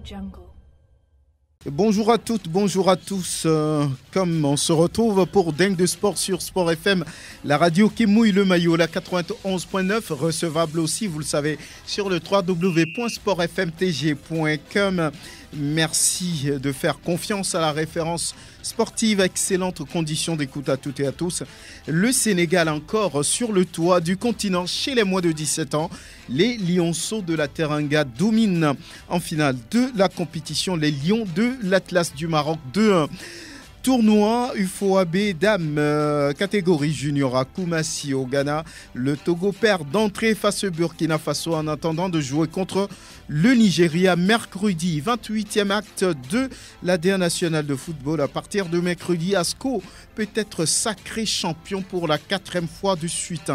Jungle. Bonjour à toutes, bonjour à tous. Comme on se retrouve pour Dingue de Sport sur Sport FM, la radio qui mouille le maillot, la 91.9, recevable aussi, vous le savez, sur le www.sportfmtg.com. Merci de faire confiance à la référence sportive, excellente condition d'écoute à toutes et à tous. Le Sénégal encore sur le toit du continent chez les moins de 17 ans. Les Lionceaux de la Teranga dominent en finale de la compétition les Lions de l'Atlas du Maroc 2-1. Tournoi UFOAB Dames, catégorie junior à Koumassi au Ghana. Le Togo perd d'entrée face au Burkina Faso en attendant de jouer contre le Nigeria mercredi. 28e acte de la D1 nationale de football. À partir de mercredi, Asco peut être sacré champion pour la 4e fois de suite.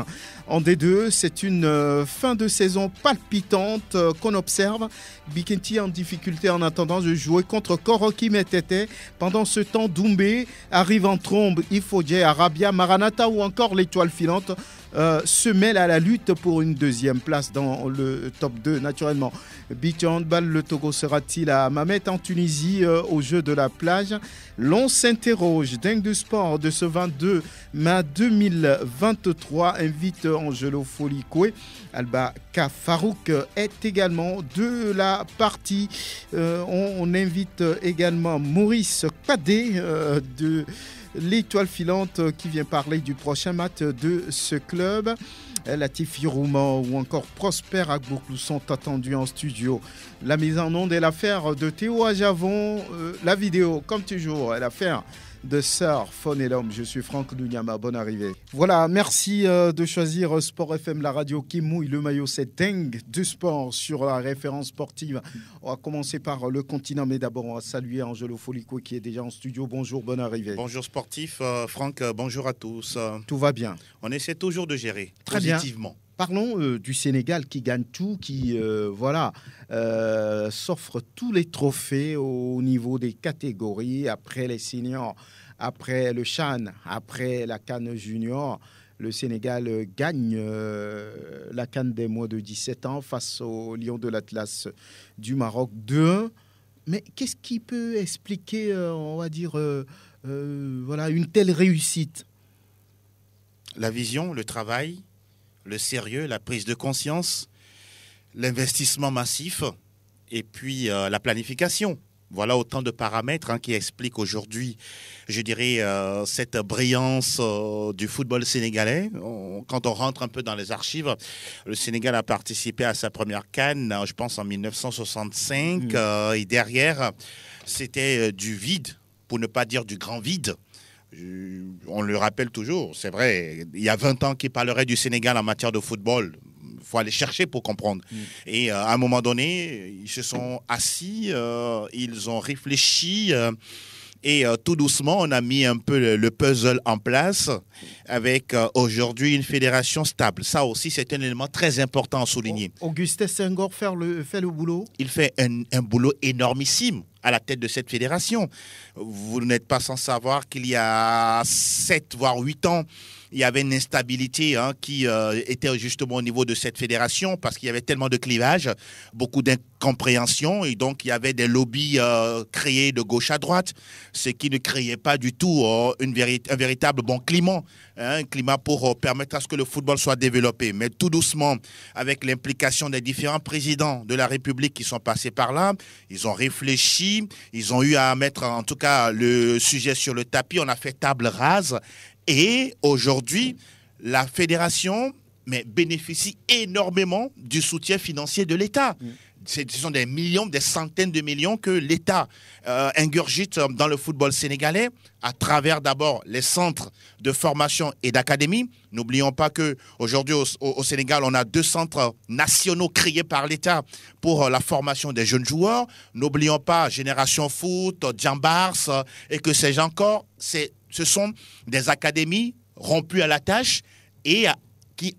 En D2, c'est une fin de saison palpitante qu'on observe. Bikenti en difficulté en attendant de jouer contre Koroki Metete. Pendant ce temps, Doumbé arrive en trombe. Ifodje, Arabia, Maranatha ou encore l'Étoile filante se mêlent à la lutte pour une deuxième place dans le top 2 naturellement. Beach handball, le Togo sera-t-il à Mamet en Tunisie au jeu de la plage? L'on s'interroge. Dingue de sport de ce 22 mai 2023 invite Angelo Folikwe. Alba Kafarouk est également de la partie. On invite également Maurice Kadé de l'Étoile filante qui vient parler du prochain match de ce club. Latifi Rouma ou encore Prosper Agboklou sont attendus en studio. La mise en onde est l'affaire de Théo Ajavon. La vidéo, comme toujours, est l'affaire de Sir Fonelom. Je suis Franck Dounyama, bonne arrivée. Voilà, merci de choisir Sport FM, la radio qui mouille le maillot. C'est Dingue de sport sur la référence sportive. On va commencer par le continent, mais d'abord on va saluer Angelo Folikwe qui est déjà en studio. Bonjour, bonne arrivée. Bonjour sportif, Franck, bonjour à tous. Tout va bien. On essaie toujours de gérer très positivement. Bien. Parlons du Sénégal qui gagne tout, qui s'offre tous les trophées au niveau des catégories, après les seniors, après le CHAN, après la CAN junior. Le Sénégal gagne la CAN des moins de 17 ans face aux Lions de l'Atlas du Maroc 2-1. Mais qu'est-ce qui peut expliquer, une telle réussite? La vision, le travail, le sérieux, la prise de conscience, l'investissement massif et puis la planification. Voilà autant de paramètres qui expliquent aujourd'hui, je dirais, cette brillance du football sénégalais. Quand on rentre un peu dans les archives, le Sénégal a participé à sa première CAN, je pense en 1965. Et derrière, c'était du vide, pour ne pas dire du grand vide. On le rappelle toujours, c'est vrai, il y a 20 ans qu'il parlerait du Sénégal en matière de football. Il faut aller chercher pour comprendre. Et à un moment donné, ils se sont assis, ils ont réfléchi et tout doucement, on a mis un peu le puzzle en place avec aujourd'hui une fédération stable. Ça aussi, c'est un élément très important à souligner. Augustin Senghor fait le boulot? Il fait un boulot énormissime à la tête de cette fédération. Vous n'êtes pas sans savoir qu'il y a 7 voire 8 ans, il y avait une instabilité qui était justement au niveau de cette fédération parce qu'il y avait tellement de clivages, beaucoup d'incompréhension et donc il y avait des lobbies créés de gauche à droite, ce qui ne créait pas du tout un véritable bon climat, un climat pour permettre à ce que le football soit développé. Mais tout doucement, avec l'implication des différents présidents de la République qui sont passés par là, ils ont réfléchi, ils ont eu à mettre en tout cas le sujet sur le tapis, on a fait table rase. Et aujourd'hui, la fédération bénéficie énormément du soutien financier de l'État. Ce sont des millions, des centaines de millions que l'État ingurgite dans le football sénégalais à travers d'abord les centres de formation et d'académie. N'oublions pas qu'aujourd'hui au Sénégal, on a 2 centres nationaux créés par l'État pour la formation des jeunes joueurs. N'oublions pas Génération Foot, Djambars et que sais-je encore. Ce sont des académies rompues à la tâche et qui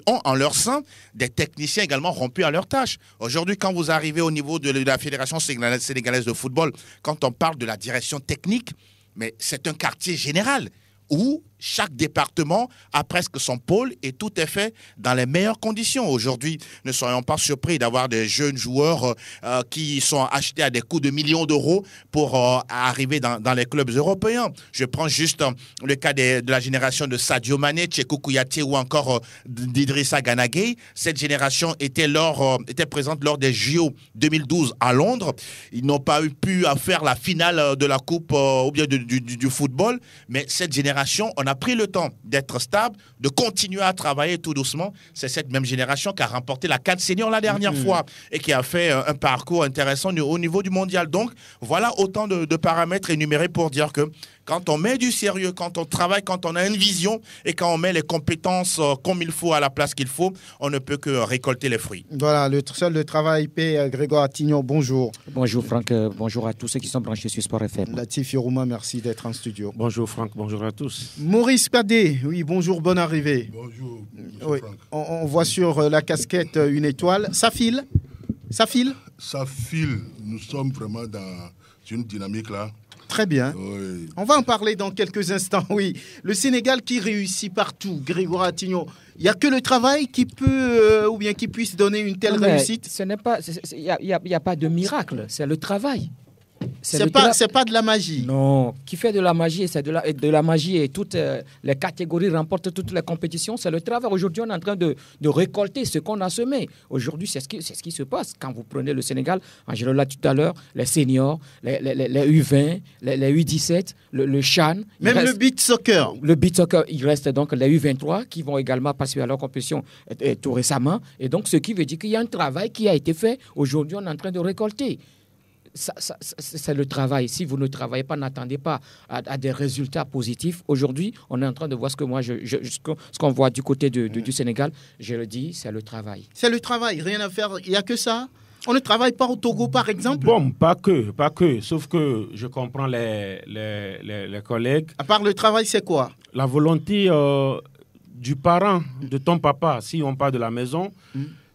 ont en leur sein des techniciens également rompus à leur tâche. Aujourd'hui, quand vous arrivez au niveau de la Fédération sénégalaise de football, quand on parle de la direction technique, mais c'est un quartier général où chaque département a presque son pôle et tout est fait dans les meilleures conditions. Aujourd'hui, ne soyons pas surpris d'avoir des jeunes joueurs qui sont achetés à des coûts de millions d'euros pour arriver dans les clubs européens. Je prends juste le cas de la génération de Sadio Mané, Tchékou Kouyaté ou encore d'Idrissa Gana Gueye. Cette génération était présente lors des JO 2012 à Londres. Ils n'ont pas pu faire la finale de la Coupe ou bien du football, mais cette génération, on a pris le temps d'être stable, de continuer à travailler tout doucement. C'est cette même génération qui a remporté la CAN Senior la dernière fois et qui a fait un parcours intéressant au niveau du mondial. Donc, voilà autant de paramètres énumérés pour dire que quand on met du sérieux, quand on travaille, quand on a une vision et quand on met les compétences comme il faut à la place qu'il faut, on ne peut que récolter les fruits. Voilà, le travail paie. Grégoire Attignon, bonjour. Bonjour Franck, bonjour à tous ceux qui sont branchés sur Sport FM. Latif Yorouma, merci d'être en studio. Bonjour Franck, bonjour à tous. Maurice Padé, oui, bonjour, bonne arrivée. Bonjour, oui. Franck. On voit sur la casquette une étoile. Ça file? Ça file? Ça file. Nous sommes vraiment dans une dynamique là. Très bien. Oui. On va en parler dans quelques instants, oui. Le Sénégal qui réussit partout, Grégoire Attignon. Il n'y a que le travail qui peut, ou bien qui puisse donner une telle réussite? Ce n'est pas, il n'y a pas de miracle, c'est le travail. C'est pas de la magie. Non, qui fait de la magie, c'est de la magie et toutes les catégories remportent toutes les compétitions, c'est le travail. Aujourd'hui, on est en train de récolter ce qu'on a semé. Aujourd'hui, c'est ce qui se passe. Quand vous prenez le Sénégal, Angelo l'a tout à l'heure, les seniors, les U20, les U17, le CHAN. Même le beach soccer. Le beach soccer, il reste donc les U23 qui vont également passer à leur compétition tout récemment. Et donc, ce qui veut dire qu'il y a un travail qui a été fait. Aujourd'hui, on est en train de récolter. C'est le travail. Si vous ne travaillez pas, n'attendez pas à des résultats positifs. Aujourd'hui, on est en train de voir ce qu'on voit du côté du Sénégal. Je le dis, c'est le travail. C'est le travail, rien à faire. Il n'y a que ça. On ne travaille pas au Togo, par exemple? Bon, pas que. Sauf que je comprends les collègues. À part le travail, c'est quoi? La volonté du parent, de ton papa, si on part de la maison,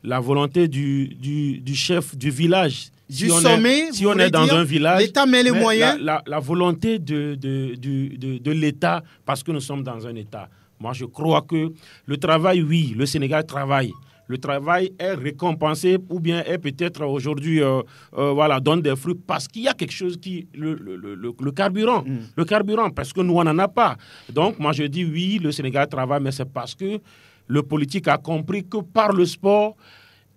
la volonté du chef du village. Si on est dans un village, l'État met les moyens. La volonté de l'État, parce que nous sommes dans un État. Moi, je crois que le travail, oui, le Sénégal travaille. Le travail est récompensé ou bien est peut-être aujourd'hui donne des fruits parce qu'il y a quelque chose qui le carburant. Le carburant, parce que nous, on n'en a pas. Donc, moi, je dis oui, le Sénégal travaille, mais c'est parce que le politique a compris que par le sport,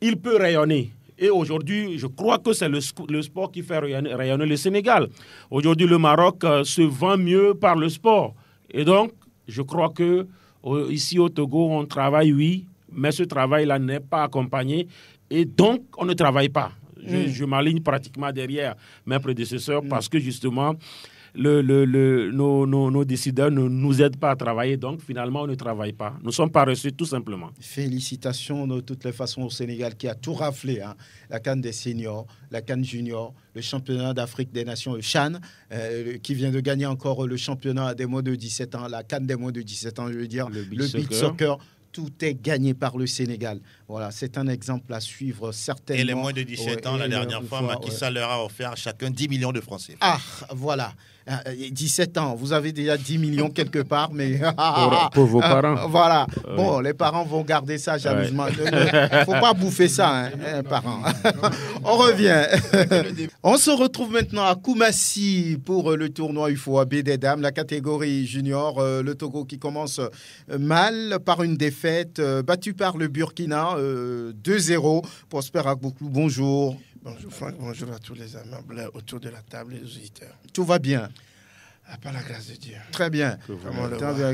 il peut rayonner. Et aujourd'hui, je crois que c'est le sport qui fait rayonner le Sénégal. Aujourd'hui, le Maroc se vend mieux par le sport. Et donc, je crois que ici au Togo, on travaille, oui, mais ce travail-là n'est pas accompagné. Et donc, on ne travaille pas. Je m'aligne pratiquement derrière mes prédécesseurs parce que justement, nos décideurs ne nous aident pas à travailler, donc finalement on ne travaille pas. Nous ne sommes pas reçus tout simplement. Félicitations de toutes les façons au Sénégal qui a tout raflé, hein. La CAN des seniors, la CAN junior, le championnat d'Afrique des Nations, le CHAN, qui vient de gagner encore le championnat des moins de 17 ans, la CAN des moins de 17 ans, je veux dire, le beach soccer. Tout est gagné par le Sénégal. Voilà, c'est un exemple à suivre certainement. Et les moins de 17 ans, la dernière fois, Macky Sall leur a offert à chacun 10 millions de francs CFA. Ah, voilà. 17 ans, vous avez déjà 10 millions quelque part, mais... pour vos parents. Voilà. Bon, les parents vont garder ça jalousement. Il ne faut pas bouffer ça, hein, parents. On revient. On se retrouve maintenant à Koumassi pour le tournoi UFOAB des dames, la catégorie junior. Le Togo qui commence mal par une défaite, battu par le Burkina, 2-0. Prosper Agbouklou, bonjour. Bonjour Franck, bonjour à tous les amables autour de la table et les auditeurs. Tout va bien? Par la grâce de Dieu. Très bien.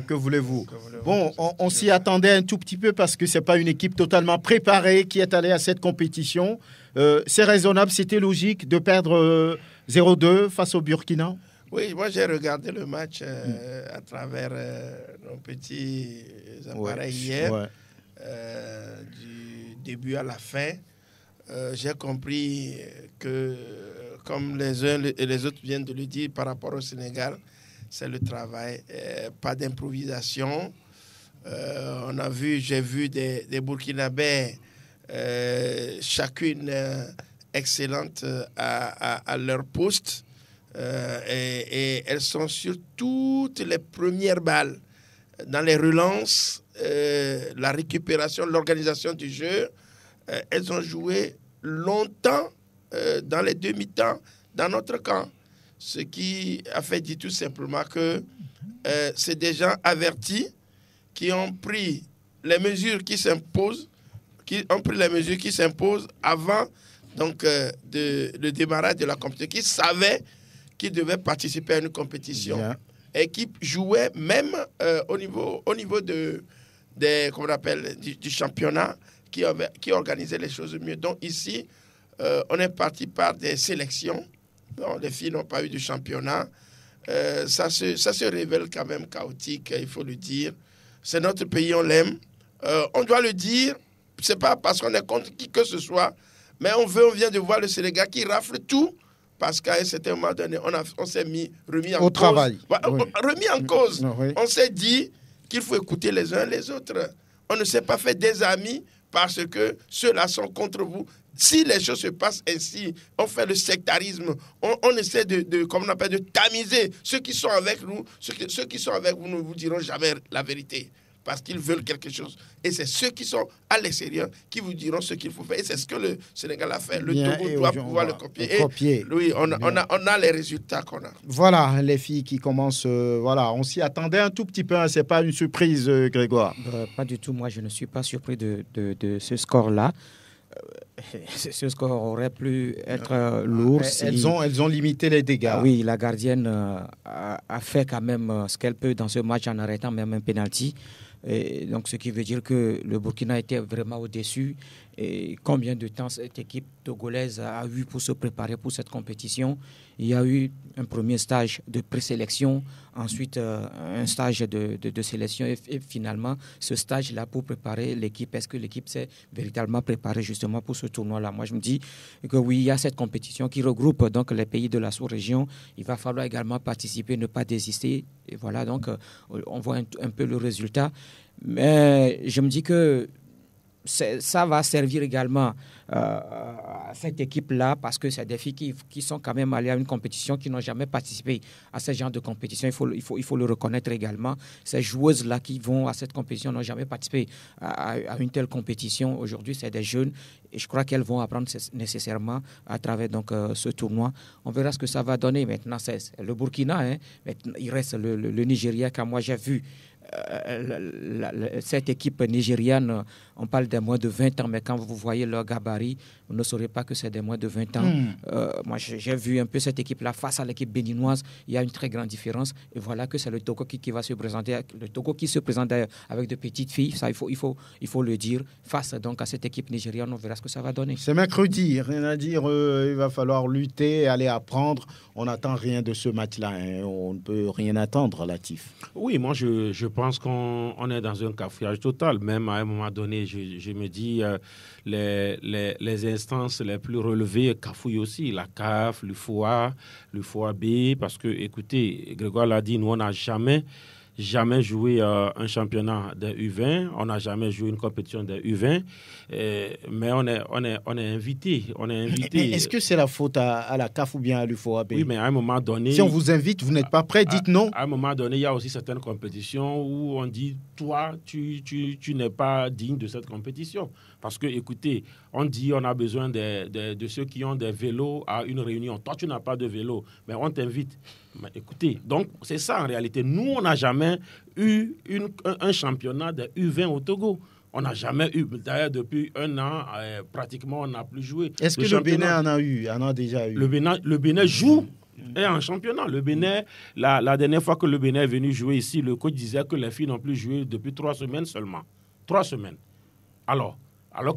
Que voulez-vous? Bon, on s'y attendait un tout petit peu parce que ce n'est pas une équipe totalement préparée qui est allée à cette compétition. C'est raisonnable, c'était logique de perdre 0-2 face au Burkina? Oui, moi j'ai regardé le match à travers nos petits appareils hier, du début à la fin. J'ai compris que, comme les uns et les autres viennent de le dire par rapport au Sénégal, c'est le travail, pas d'improvisation. J'ai vu des Burkinabés, chacune excellente à leur poste, et elles sont sur toutes les premières balles. dans les relances, la récupération, l'organisation du jeu. Elles ont joué longtemps dans les demi-temps dans notre camp. Ce qui a fait dire tout simplement que c'est des gens avertis qui ont pris les mesures qui s'imposent, avant donc, le démarrage de la compétition, qui savaient qu'ils devaient participer à une compétition. Yeah. Et qui jouaient même au niveau comment on appelle, du championnat, qui organisait les choses mieux. Donc ici, on est parti par des sélections. Non, les filles n'ont pas eu de championnat. Ça se révèle quand même chaotique, il faut le dire. C'est notre pays, on l'aime. On doit le dire, c'est pas parce qu'on est contre qui que ce soit, mais on vient de voir le Sénégal qui rafle tout, parce qu'à un certain moment donné, on s'est remis en cause. Au travail. Oui. Remis en cause. Oui. On s'est dit qu'il faut écouter les uns les autres. On ne s'est pas fait des amis parce que ceux-là sont contre vous. Si les choses se passent ainsi, on fait le sectarisme, on essaie comme on appelle, de tamiser ceux qui sont avec nous. Ceux qui sont avec vous ne vous diront jamais la vérité parce qu'ils veulent quelque chose. Et c'est ceux qui sont à l'extérieur qui vous diront ce qu'il faut faire. Et c'est ce que le Sénégal a fait. Le Togo doit pouvoir le copier. Oui, on a les résultats qu'on a. Voilà, les filles qui commencent. On s'y attendait un tout petit peu. Hein, c'est pas une surprise, Grégoire. Pas du tout. Moi, je ne suis pas surpris de ce score-là. Ce score aurait pu être lourd. Elles ont limité les dégâts. Oui, la gardienne a fait quand même ce qu'elle peut dans ce match en arrêtant même un penalty. Et donc, ce qui veut dire que le Burkina était vraiment au-dessus. Et combien de temps cette équipe togolaise a eu pour se préparer pour cette compétition? Il y a eu un premier stage de présélection, ensuite un stage de sélection et finalement ce stage-là pour préparer l'équipe. Est-ce que l'équipe s'est véritablement préparée justement pour ce tournoi-là? Moi, je me dis que oui, il y a cette compétition qui regroupe donc les pays de la sous-région. Il va falloir également participer, ne pas désister. Et voilà, donc on voit un peu le résultat. Mais je me dis que ça va servir également à cette équipe-là parce que c'est des filles qui sont quand même allées à une compétition, qui n'ont jamais participé à ce genre de compétition. Il faut le reconnaître également. Ces joueuses-là qui vont à cette compétition n'ont jamais participé à une telle compétition. Aujourd'hui, c'est des jeunes et je crois qu'elles vont apprendre nécessairement à travers donc, ce tournoi. On verra ce que ça va donner. Maintenant, c'est le Burkina. Hein. Maintenant, il reste le Nigeria, car moi j'ai vu cette équipe nigériane, on parle des moins de 20 ans, mais quand vous voyez leur gabarit, vous ne saurez pas que c'est des moins de 20 ans. Moi, j'ai vu un peu cette équipe-là face à l'équipe béninoise. Il y a une très grande différence. Et voilà que c'est le Togo qui va se présenter. Le Togo qui se présente avec de petites filles. Ça, il faut le dire. Face donc à cette équipe nigériane, on verra ce que ça va donner. C'est mercredi. Rien à dire. Il va falloir lutter, aller apprendre. On n'attend rien de ce match-là. Hein. On ne peut rien attendre, Latif. Oui, moi, je pense qu'on est dans un cafouillage total. Même à un moment donné, je me dis, les instances les plus relevées cafouillent aussi. La CAF, le FOA B. Parce que, écoutez, Grégoire l'a dit, nous, on n'a jamais joué un championnat des U20, on n'a jamais joué une compétition des U20, mais on est invité. Est-ce que c'est la faute à la CAF ou bien à l'UFOAB? Oui, mais à un moment donné... Si on vous invite, vous n'êtes pas prêt, dites non. À un moment donné, il y a aussi certaines compétitions où on dit, toi, tu n'es pas digne de cette compétition. Parce que, écoutez, on dit on a besoin de ceux qui ont des vélos à une réunion. Toi, tu n'as pas de vélo, mais on t'invite. Mais écoutez, donc c'est ça en réalité. Nous, on n'a jamais eu un championnat de U20 au Togo. On n'a jamais eu. D'ailleurs, depuis un an, pratiquement, on n'a plus joué. Est-ce que le Bénin en a déjà eu? Le Bénin joue. Et en championnat, le Bénin, la dernière fois que le Bénin est venu jouer ici, le coach disait que les filles n'ont plus joué depuis 3 semaines seulement. 3 semaines. Alors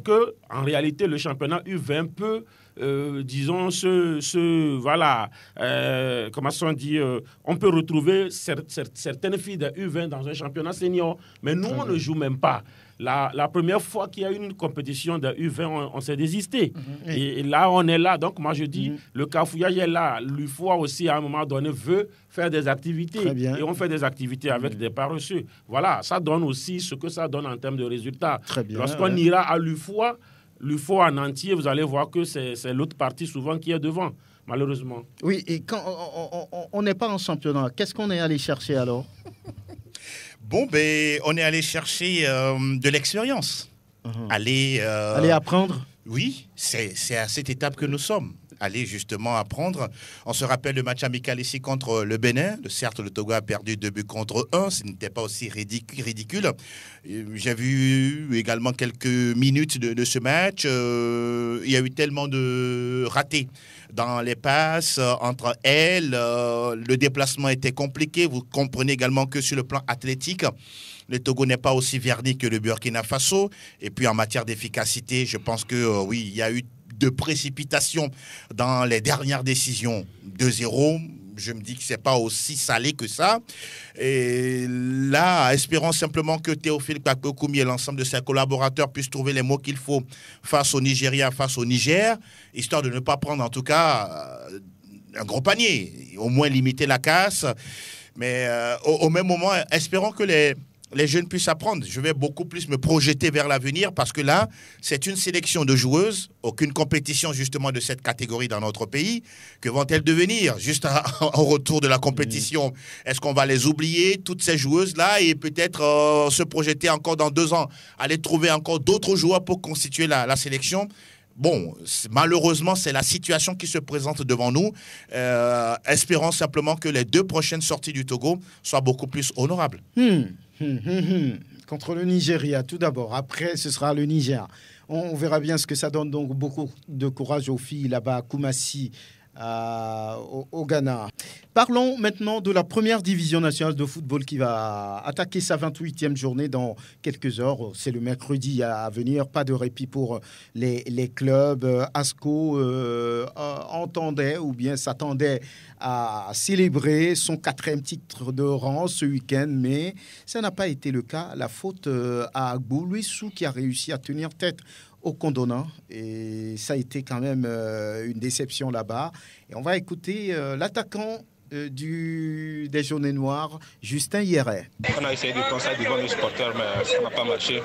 que, en réalité, le championnat U20 peut, disons, comment on dit, on peut retrouver certaines filles de U20 dans un championnat senior, mais nous, on ne joue même pas. La première fois qu'il y a eu une compétition de U20, on s'est désisté. Et là, on est là. Donc, moi, je dis, le cafouillage est là. L'UFOA aussi, à un moment donné, veut faire des activités. Et on fait des activités avec des paresseux. Voilà, ça donne aussi ce que ça donne en termes de résultats. Lorsqu'on ira à l'UFOA en entier, vous allez voir que c'est l'autre partie souvent qui est devant, malheureusement. Oui, et quand on n'est pas en championnat, qu'est-ce qu'on est allé chercher alors? Bon, ben, on est allé chercher de l'expérience. Aller apprendre. Oui, c'est à cette étape que nous sommes. Aller justement apprendre. On se rappelle le match amical ici contre le Bénin. Certes, le Togo a perdu 2-1. Ce n'était pas aussi ridicule. J'ai vu également quelques minutes de ce match. Il y a eu tellement de ratés dans les passes entre elles. Le déplacement était compliqué. Vous comprenez également que sur le plan athlétique, le Togo n'est pas aussi verni que le Burkina Faso. Et puis en matière d'efficacité, je pense que oui, il y a eu de précipitation dans les dernières décisions. 2-0, je me dis que c'est pas aussi salé que ça. Et là, espérons simplement que Théophile Kpakokoumi et l'ensemble de ses collaborateurs puissent trouver les mots qu'il faut face au Nigeria, face au Niger, histoire de ne pas prendre en tout cas un gros panier, au moins limiter la casse. Mais au même moment, espérons que les jeunes puissent apprendre. Je vais beaucoup plus me projeter vers l'avenir parce que là, c'est une sélection de joueuses, aucune compétition justement de cette catégorie dans notre pays. Que vont-elles devenir juste au retour de la compétition? Est-ce qu'on va les oublier, toutes ces joueuses-là, et peut-être se projeter encore dans 2 ans, aller trouver encore d'autres joueurs pour constituer la sélection? Bon, malheureusement, c'est la situation qui se présente devant nous. Espérons simplement que les 2 prochaines sorties du Togo soient beaucoup plus honorables. Contre le Nigeria, tout d'abord. Après, ce sera le Niger. On verra bien ce que ça donne. Donc, beaucoup de courage aux filles là-bas à Koumassi, au Ghana. Parlons maintenant de la première division nationale de football qui va attaquer sa 28e journée dans quelques heures. C'est le mercredi à venir. Pas de répit pour les clubs. ASCO entendait ou bien s'attendait à célébrer son 4e titre de rang ce week-end, mais ça n'a pas été le cas. La faute à Agbo Louissou qui a réussi à tenir tête au Condona, et ça a été quand même une déception là-bas. Et on va écouter l'attaquant des Jaunes et Noirs, Justin Hierret. On a essayé de prendre ça devant nos supporters, mais ça n'a pas marché.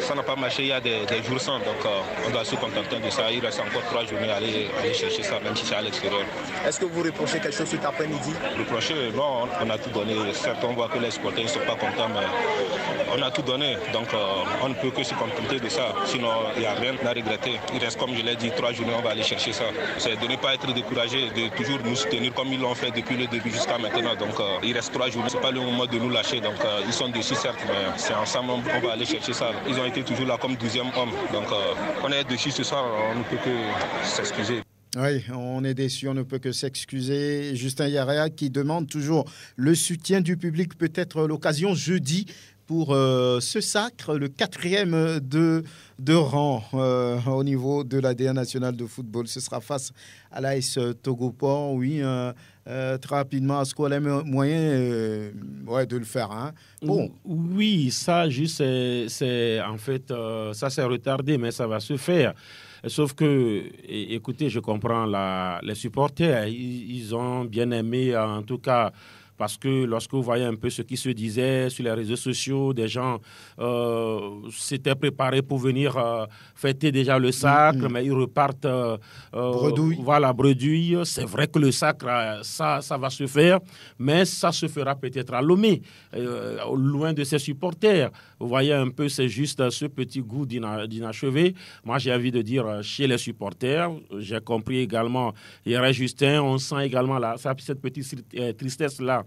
Ça n'a pas marché il y a des jours sans, donc on doit se contenter de ça. Il reste encore 3 journées à aller chercher ça, même si c'est à l'extérieur. Est-ce que vous reprochez quelque chose cet après-midi? Reprocher, non, on a tout donné. Certes, on voit que les supporters ne sont pas contents, mais on a tout donné. Donc on ne peut que se contenter de ça. Sinon, il n'y a rien à regretter. Il reste, comme je l'ai dit, 3 journées, on va aller chercher ça. C'est de ne pas être découragé, de toujours nous soutenir comme ils l'ont fait depuis le début jusqu'à maintenant. Donc il reste 3 jours. Ce n'est pas le moment de nous lâcher. Donc ils sont dessus certes, mais c'est ensemble on va aller chercher ça. Ils ont été toujours là comme 12e homme. Donc on est dessus ce soir, on ne peut que s'excuser. Oui, on est déçu, on ne peut que s'excuser. Justin Yarea qui demande toujours le soutien du public, peut-être l'occasion jeudi pour ce sacre, le 4e de rang au niveau de l'ADN national de football. Ce sera face à l'AS Togoport. Oui, très rapidement, est-ce qu'on a moyen de le faire, hein? Bon. Oui, ça, juste, c'est en fait, ça s'est retardé, mais ça va se faire. Sauf que, écoutez, je comprends les supporters, ils ont bien aimé, en tout cas, parce que lorsque vous voyez un peu ce qui se disait sur les réseaux sociaux, des gens s'étaient préparés pour venir fêter déjà le sacre, mais ils repartent bredouille. Voilà, bredouille. C'est vrai que le sacre, ça va se faire, mais ça se fera peut-être à Lomé, loin de ses supporters. Vous voyez un peu, c'est juste ce petit goût d'inachevé. Moi, j'ai envie de dire chez les supporters, j'ai compris également, il y aurait Justin, on sent également cette petite tristesse-là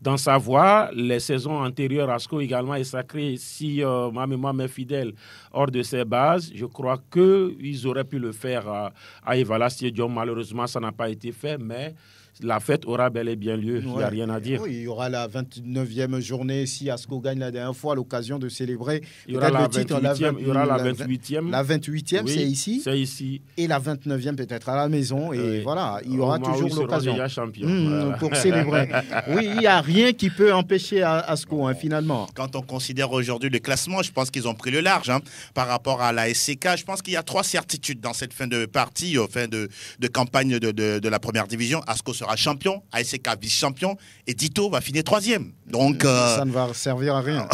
dans sa voix. Les saisons antérieures, ASCO également est sacré. Si ma mémoire m'est fidèle hors de ses bases, je crois qu'ils auraient pu le faire à Evala Stadium. Malheureusement, ça n'a pas été fait, mais la fête aura bel et bien lieu, il n'y a rien à dire. Oui, il y aura la 29e journée, si ASCO gagne la dernière fois, l'occasion de célébrer. Il y aura la 28e. La 28e, oui, c'est ici. C'est ici. Et la 29e peut-être à la maison. Et voilà, il y aura toujours l'occasion. Déjà champion. Pour célébrer. Oui, il n'y a rien qui peut empêcher ASCO, finalement. Quand on considère aujourd'hui le classement, je pense qu'ils ont pris le large par rapport à la SCK. Je pense qu'il y a 3 certitudes dans cette fin de partie, fin de campagne de la première division. ASCO sera champion, ASK vice-champion et Dito va finir 3e. Donc, ça ne va servir à rien.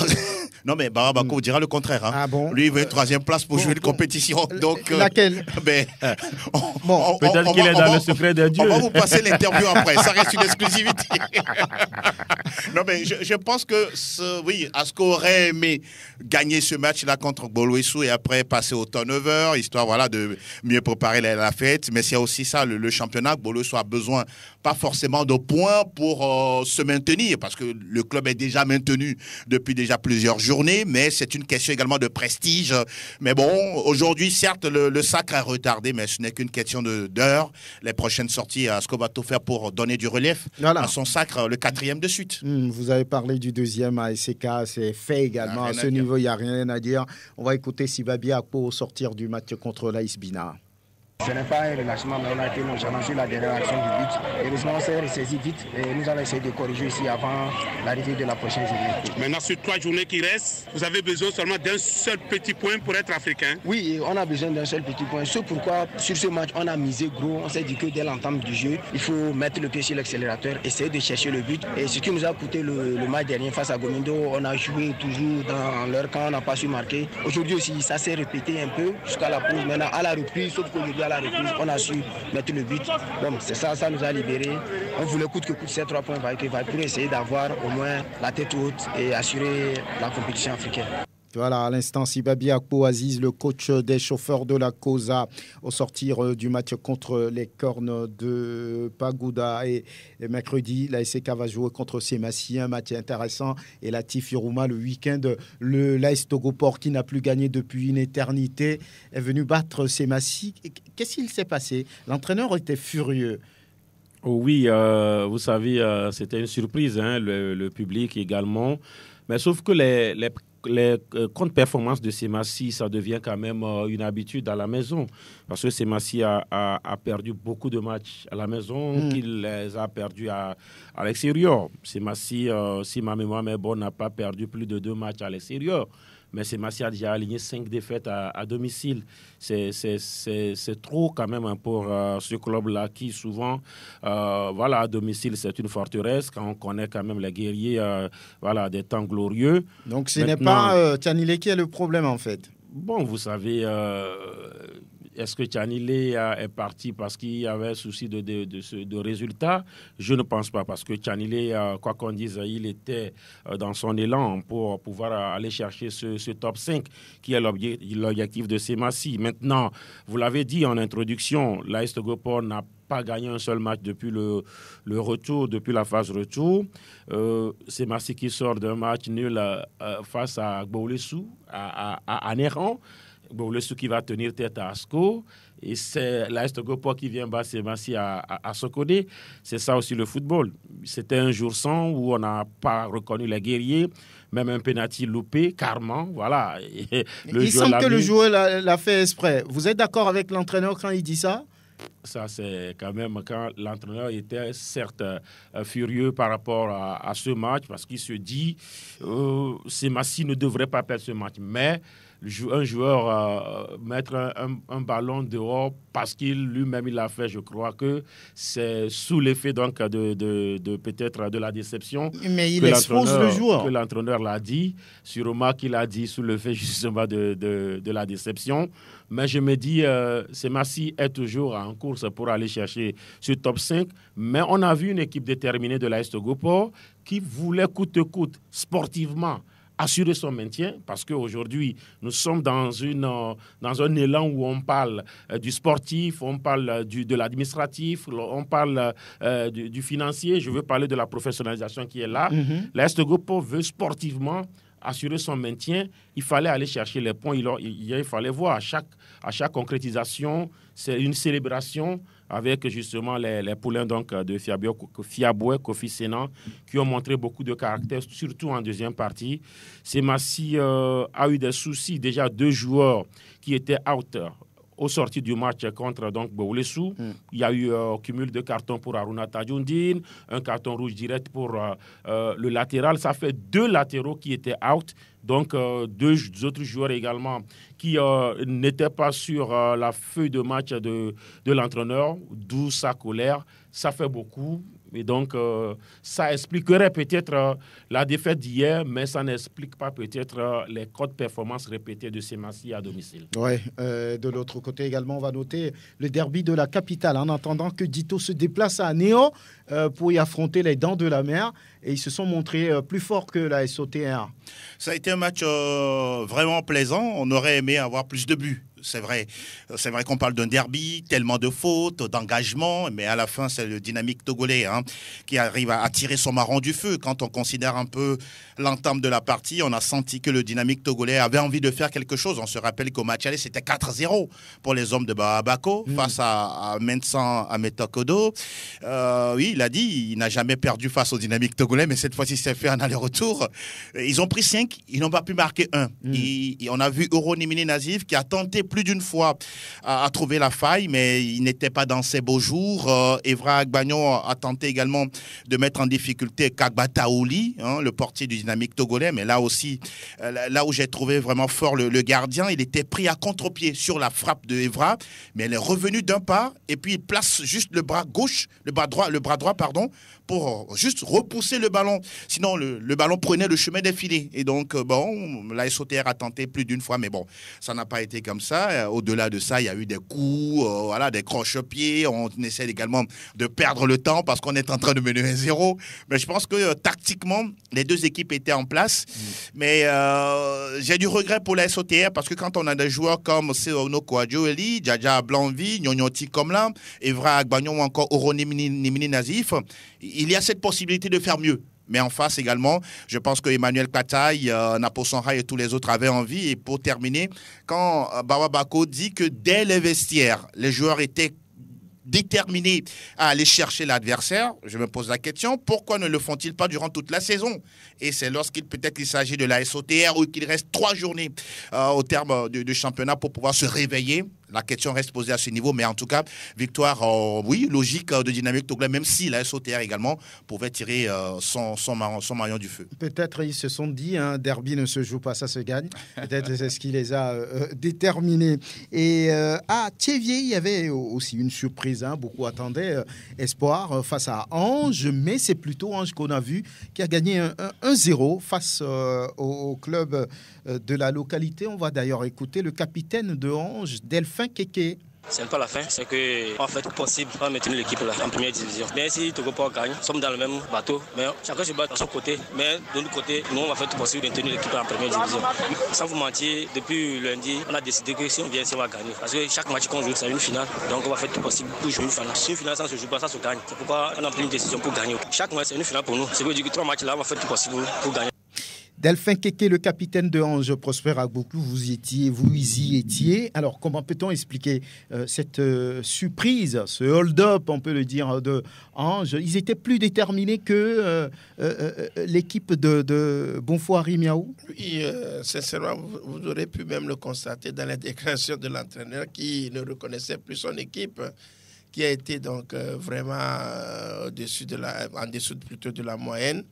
Non, mais Barabako dira le contraire. Hein. Ah bon? Lui, il veut une troisième place pour jouer une compétition. Donc, laquelle? Peut-être qu'il est dans le secret de Dieu. On va vous passer l'interview après. Ça reste une exclusivité. Non, mais je pense que, oui, Asco aurait aimé gagner ce match-là contre Boloessou et après passer au turnover, histoire voilà, de mieux préparer la fête. Mais c'est aussi ça, le championnat. Boloessou a besoin, pas forcément de points pour se maintenir, parce que le club est déjà maintenu depuis déjà plusieurs journées, mais c'est une question également de prestige. Mais bon, aujourd'hui, certes, le sacre est retardé, mais ce n'est qu'une question d'heure. Les prochaines sorties, Asco va tout faire pour donner du relief à son sacre, le 4e de suite. Vous avez parlé du 2e à SCK, c'est fait également. À ce niveau, il n'y a rien à dire. On va écouter Sibabi Akpo au sortir du match contre l'AS Bina. Ce n'est pas un relâchement, mais on a été nonchalant sur la dernière action du but. Heureusement, on s'est ressaisi vite et nous allons essayer de corriger ici avant l'arrivée de la prochaine journée. Maintenant, sur 3 journées qui restent, vous avez besoin seulement d'un seul petit point pour être africain. Oui, on a besoin d'un seul petit point. C'est pourquoi, sur ce match, on a misé gros. On s'est dit que dès l'entame du jeu, il faut mettre le pied sur l'accélérateur, essayer de chercher le but. Et ce qui nous a coûté le match dernier face à Gomindo, on a joué toujours dans leur camp, on n'a pas su marquer. Aujourd'hui aussi, ça s'est répété un peu jusqu'à la pause. Maintenant, à la reprise, sauf qu'aujourd'hui, à la reprise, on a su mettre le but. Bon, c'est ça, ça nous a libérés. On voulait coûte que coûte ces 3 points pour essayer d'avoir au moins la tête haute et assurer la compétition africaine. Voilà, à l'instant, Sibabi Akpo Aziz, le coach des chauffeurs de la COSA, au sortir du match contre les Cornes de Pagouda. Et mercredi, la SCK va jouer contre Semassi, un match intéressant. Et la Tifiruma, le week-end, l'AS Togoport, qui n'a plus gagné depuis une éternité, est venu battre Semassi. Qu'est-ce qu'il s'est passé? L'entraîneur était furieux. Oui, vous savez, c'était une surprise, hein, le public également. Mais sauf que les contre-performances de Semassi, ça devient quand même une habitude à la maison. Parce que Semassi a perdu beaucoup de matchs à la maison qu'il les a perdus à l'extérieur. Semassi, si ma mémoire est bonne, n'a pas perdu plus de 2 matchs à l'extérieur. Mais Semassi a déjà aligné 5 défaites à domicile. C'est trop quand même pour ce club-là qui souvent, voilà, à domicile, c'est une forteresse quand on connaît quand même les guerriers voilà, des temps glorieux. Donc ce n'est pas Tchanilé qui est le problème en fait. Bon, vous savez, est-ce que Tchanilé est parti parce qu'il y avait souci de résultats? Je ne pense pas, parce que Tchanilé, quoi qu'on dise, il était dans son élan pour pouvoir aller chercher ce top 5 qui est l'objectif de Semassi. Maintenant, vous l'avez dit en introduction, l'AS Togoport n'a pas gagné un seul match depuis le retour, depuis la phase retour. Semassi qui sort d'un match nul face à Gbolessou, à Néran. Gbolessou qui va tenir tête à Asco. Et c'est l'AS Togoport qui vient battre Semassi à Sokodé. C'est ça aussi le football. C'était un jour sans où on n'a pas reconnu les guerriers. Même un penalty loupé, carrément, voilà. Il semble que le joueur l'a fait exprès. Vous êtes d'accord avec l'entraîneur quand il dit ça? Ça, c'est quand même quand l'entraîneur était certes furieux par rapport à ce match, parce qu'il se dit Semassi ne devrait pas perdre ce match. Mais un joueur mettre un ballon dehors parce qu'il lui-même il l'a fait, je crois que c'est sous l'effet donc de peut-être de la déception. Mais il expose le joueur. Que l'entraîneur l'a dit, sûrement qu'il a dit sous l'effet justement de la déception. Mais je me dis, Semassi est toujours en course pour aller chercher ce top 5. Mais on a vu une équipe déterminée de l'AS Togoport qui voulait coûte que coûte sportivement assurer son maintien, parce qu'aujourd'hui, nous sommes dans un élan où on parle du sportif, on parle de l'administratif, on parle du financier. Je veux parler de la professionnalisation qui est là. L'AS Togoport veut sportivement assurer son maintien. Il fallait aller chercher les points. Il fallait voir à chaque concrétisation, c'est une célébration avec justement les poulains donc, de Fiaboué, Kofi Sénan, qui ont montré beaucoup de caractère, surtout en deuxième partie. Semassi a eu des soucis. Déjà 2 joueurs qui étaient out au sorti du match contre donc Gbolessou. Il y a eu cumul de cartons pour Aruna Tadjoundine, un carton rouge direct pour le latéral. Ça fait 2 latéraux qui étaient out. Donc, 2 autres joueurs également qui n'étaient pas sur la feuille de match de l'entraîneur, d'où sa colère. Ça fait beaucoup. Et donc, ça expliquerait peut-être la défaite d'hier, mais ça n'explique pas peut-être les codes performances répétées de Semassi à domicile. Oui, de l'autre côté également, on va noter le derby de la capitale en attendant que Dito se déplace à Néo pour y affronter les Dents de la Mer. Et ils se sont montrés plus forts que la SOTR. Ça a été un match vraiment plaisant. On aurait aimé avoir plus de buts. C'est vrai qu'on parle d'un derby, tellement de fautes, d'engagement, mais à la fin, c'est le Dynamique togolais qui arrive à tirer son marron du feu. Quand on considère un peu l'entame de la partie, on a senti que le Dynamique togolais avait envie de faire quelque chose. On se rappelle qu'au match aller, c'était 4-0 pour les hommes de Bako face à Mensan Ametokodo. Oui, il a dit, il n'a jamais perdu face au Dynamique togolais, mais cette fois-ci, c'est fait un aller-retour. Ils ont pris 5, ils n'ont pas pu marquer 1. Et on a vu Euronimini Nazif qui a tenté plus d'une fois à trouver la faille, mais il n'était pas dans ses beaux jours. Evra Agbagnon a tenté également de mettre en difficulté Kagba Taouli, le portier du Dynamique togolais, mais là aussi, là où j'ai trouvé vraiment fort le gardien, il était pris à contre-pied sur la frappe de Evra, mais elle est revenue d'un pas, et puis il place juste le bras droit, pour juste repousser le ballon. Sinon, le ballon prenait le chemin des filets. Et donc, la SOTR a tenté plus d'une fois, mais bon, ça n'a pas été comme ça. Au-delà de ça, il y a eu des coups, des croche-pieds. On essaie également de perdre le temps parce qu'on est en train de mener 1-0. Mais je pense que tactiquement, les deux équipes étaient en place. Mais j'ai du regret pour la SOTR parce que quand on a des joueurs comme Seono Kouadjoeli, Djadja Blanvi, Nyonyoti Komla, Evra Agbagnon ou encore Euronimini Nazif, il y a cette possibilité de faire mieux. Mais en face également, je pense que Emmanuel Kataï, Napo Sanra et tous les autres avaient envie. Et pour terminer, quand Bawa Bako dit que dès les vestiaires, les joueurs étaient déterminés à aller chercher l'adversaire, je me pose la question, pourquoi ne le font-ils pas durant toute la saison? Et c'est lorsqu'il peut-être il s'agit de la SOTR ou qu'il reste 3 journées au terme du championnat pour pouvoir se réveiller. La question reste posée à ce niveau, mais en tout cas, victoire, oui, logique de Dynamique togolais, même si la SOTR également pouvait tirer son maillon du feu. Peut-être ils se sont dit, un derby ne se joue pas, ça se gagne. Peut-être c'est ce qui les a déterminés. Et à Thiévier, il y avait aussi une surprise. Beaucoup attendaient Espoir face à Ange, mais c'est plutôt Ange qu'on a vu qui a gagné 1-0 face au club de la localité. On va d'ailleurs écouter le capitaine de Ange, Delphin Keke. C'est pas la fin, c'est qu'on fait tout possible pour maintenir l'équipe en première division. Bien si Togoport gagne, nous sommes dans le même bateau, mais chacun se bat de son côté. Mais de l'autre côté, nous on va faire tout possible pour maintenir l'équipe en première division. Sans vous mentir, depuis lundi, on a décidé que si on vient ici, on va gagner. Parce que chaque match qu'on joue, c'est une finale. Donc on va faire tout possible pour jouer une finale. Si une finale, ça ne se joue pas, ça se gagne. C'est pourquoi on a pris une décision pour gagner. Chaque match, c'est une finale pour nous. C'est veut dire que 3 matchs là, on va faire tout possible pour gagner. Delphin Keke, le capitaine de Ange, Prosper Agbouklou, vous y étiez. Alors, comment peut-on expliquer cette surprise, ce hold-up, on peut le dire, de Ange? Ils étaient plus déterminés que l'équipe de Bonfoiri Miaou? Oui, sincèrement, vous aurez pu même le constater dans la déclaration de l'entraîneur qui ne reconnaissait plus son équipe, qui a été donc vraiment en dessous plutôt de la moyenne.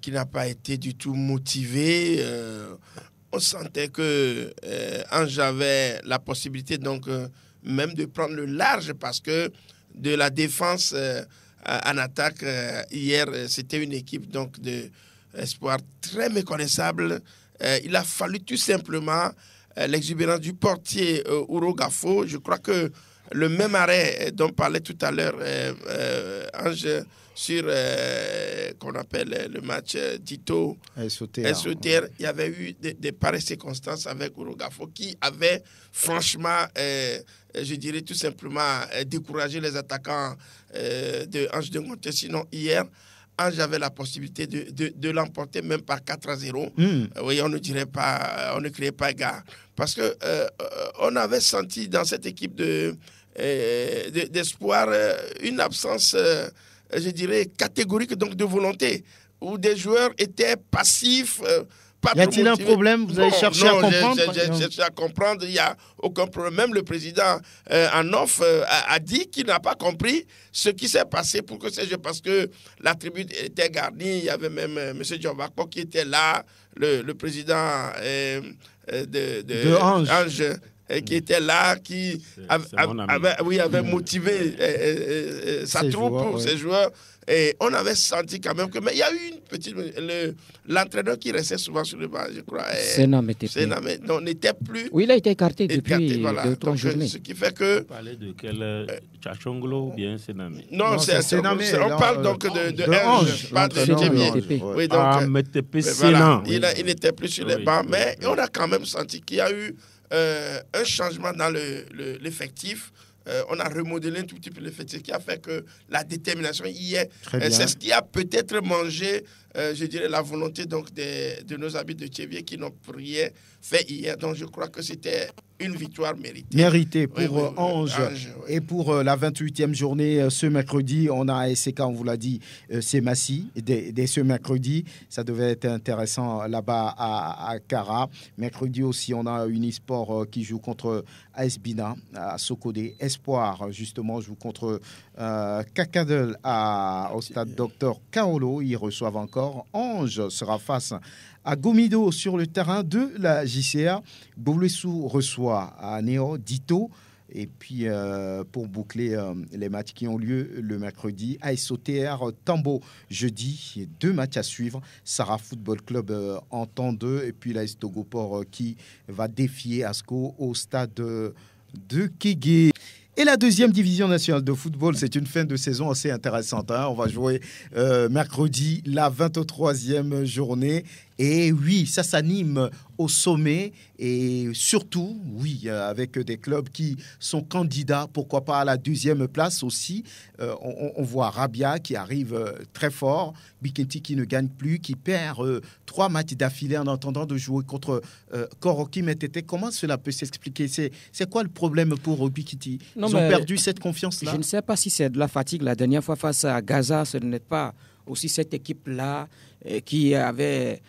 Qui n'a pas été du tout motivé. On sentait que Ange avait la possibilité donc même de prendre le large parce que de la défense en attaque hier, c'était une équipe donc de Espoir très méconnaissable. Il a fallu tout simplement l'exubérance du portier Urogafo. Je crois que le même arrêt dont parlait tout à l'heure Ange sur qu'on appelle le match Dito SOTR, il y avait eu des pareilles circonstances avec Urogafo qui avait franchement, je dirais tout simplement, découragé les attaquants de Ange de Monté. Sinon, hier, Ange avait la possibilité de l'emporter même par 4-0. Oui, on ne dirait pas, on ne criait pas gare. Parce que on avait senti dans cette équipe d'Espoir une absence, je dirais, catégorique donc de volonté, où des joueurs étaient passifs. Y a-t-il un problème? Vous avez cherché à comprendre? J'ai cherché à comprendre, il n'y a aucun problème. Même le président en off a dit qu'il n'a pas compris ce qui s'est passé pour que c'est parce que la tribune était garnie. Il y avait même M. Djambakpo qui était là, le président de Ange. qui était là, qui avait motivé sa troupe, ses joueurs. Et on avait senti quand même que... Mais il y a eu une petite... L'entraîneur qui restait souvent sur le banc, je crois... Senam n'était plus... Oui, il a été écarté depuis 2 ou 3 journées. Ce qui fait que... Vous parlez de quel... Tchachonglo ou bien Senam? Non, c'est Senam. On parle donc de Ange, pas de Djemie. Oui, donc... Metepe Senam. Il n'était plus sur les bancs, mais on a quand même senti qu'il y a eu un changement dans l'effectif. On a remodelé un tout petit peu l'effectif qui a fait que la détermination y est. C'est ce qui a peut-être mangé, je dirais, la volonté donc, de nos amis de Tchévier qui n'ont rien fait hier. Donc je crois que c'était une victoire méritée. Méritée pour Ange. Et pour la 28e journée, ce mercredi, on a ASK, on vous l'a dit, c'est Massy. Dès ce mercredi, ça devait être intéressant là-bas à Kara. Mercredi aussi, on a Unisport qui joue contre AS Bina à Sokodé. Espoir, justement, joue contre Kakadel au stade Dr Kaolo. Ils reçoivent encore. Ange sera face à Gomido sur le terrain de la JCA. Boulessou reçoit à Néo Dito. Et puis, pour boucler les matchs qui ont lieu le mercredi, AS OTR Tambo jeudi. 2 matchs à suivre. Sarah Football Club en temps 2. Et puis l'AS Togoport qui va défier Asco au stade de Kégué. Et la 2e division nationale de football, c'est une fin de saison assez intéressante. On va jouer mercredi la 23e journée. Et oui, ça s'anime au sommet et surtout, oui, avec des clubs qui sont candidats, pourquoi pas à la 2e place aussi. On voit Rabia qui arrive très fort, Bikenti qui ne gagne plus, qui perd 3 matchs d'affilée en attendant de jouer contre Koroki Metete. Comment cela peut s'expliquer? C'est quoi le problème pour Bikenti? Ils ont perdu cette confiance-là. Je ne sais pas si c'est de la fatigue. La dernière fois face à Gaza, ce n'est pas aussi cette équipe-là qui avait...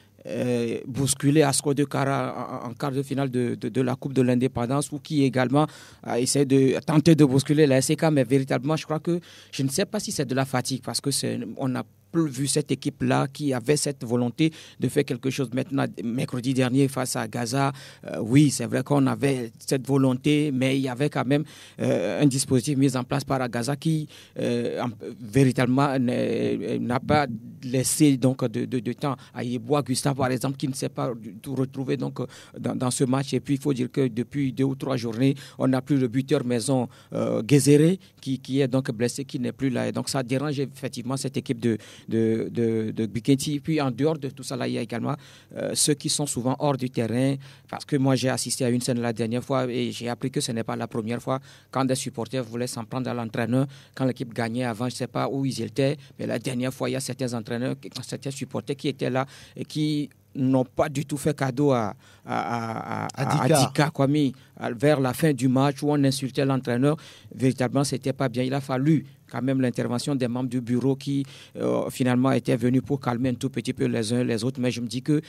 bousculer Asco de Kara en quart de finale de la Coupe de l'Indépendance ou qui également a essayé de tenter de bousculer la SK, mais véritablement je crois que je ne sais pas si c'est de la fatigue parce que on a plus vu cette équipe-là qui avait cette volonté de faire quelque chose. Maintenant, mercredi dernier face à Gaza, oui, c'est vrai qu'on avait cette volonté, mais il y avait quand même un dispositif mis en place par Gaza qui véritablement n'a pas laissé donc de temps à Yeboah Gustave, par exemple, qui ne s'est pas du tout retrouvé donc, dans ce match. Et puis, il faut dire que depuis 2 ou 3 journées, on n'a plus le buteur maison Gezere qui est donc blessé, qui n'est plus là. Et donc, ça dérange effectivement cette équipe de Bikenti. Puis en dehors de tout ça, là, il y a également ceux qui sont souvent hors du terrain. Parce que moi, j'ai assisté à une scène la dernière fois et j'ai appris que ce n'est pas la première fois quand des supporters voulaient s'en prendre à l'entraîneur. Quand l'équipe gagnait avant, je ne sais pas où ils étaient, mais la dernière fois, il y a certains entraîneurs, certains supporters qui étaient là et qui n'ont pas du tout fait cadeau à Dika Kwame vers la fin du match où on insultait l'entraîneur. Véritablement, ce n'était pas bien. Il a fallu quand même l'intervention des membres du bureau qui finalement étaient venus pour calmer un tout petit peu les uns les autres. Mais je me dis que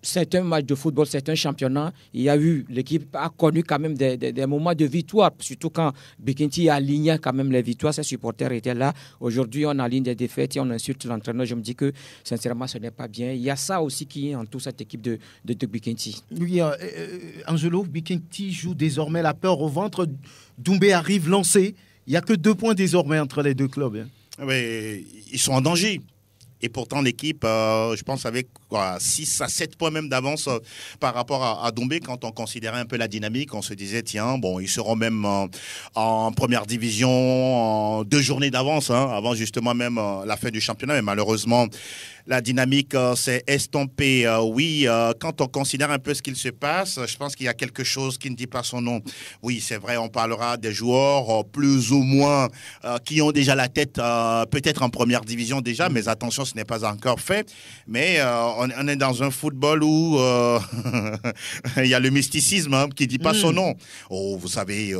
c'est un match de football, c'est un championnat. Il y a eu, l'équipe a connu quand même des moments de victoire, surtout quand Bikenti alignait quand même les victoires. Ses supporters étaient là. Aujourd'hui, on aligne des défaites et on insulte l'entraîneur. Je me dis que sincèrement, ce n'est pas bien. Il y a ça aussi qui est en tout cette équipe de Bikenti. Oui, Angelo, Bikenti joue désormais la peur au ventre. Doumbé arrive lancé. Il n'y a que 2 points désormais entre les 2 clubs. Mais ils sont en danger. Et pourtant, l'équipe, je pense, avec 6 à 7 points même d'avance par rapport à Doumbé, quand on considérait un peu la dynamique, on se disait, tiens, bon, ils seront même en première division en 2 journées d'avance, avant justement même la fin du championnat. Mais malheureusement, la dynamique s'est estompée. Oui, quand on considère un peu ce qu'il se passe, je pense qu'il y a quelque chose qui ne dit pas son nom. Oui, c'est vrai, on parlera des joueurs plus ou moins qui ont déjà la tête peut-être en première division déjà, mais attention, ce n'est pas encore fait. Mais on est dans un football où il y a le mysticisme qui ne dit pas son nom. Oh, vous savez...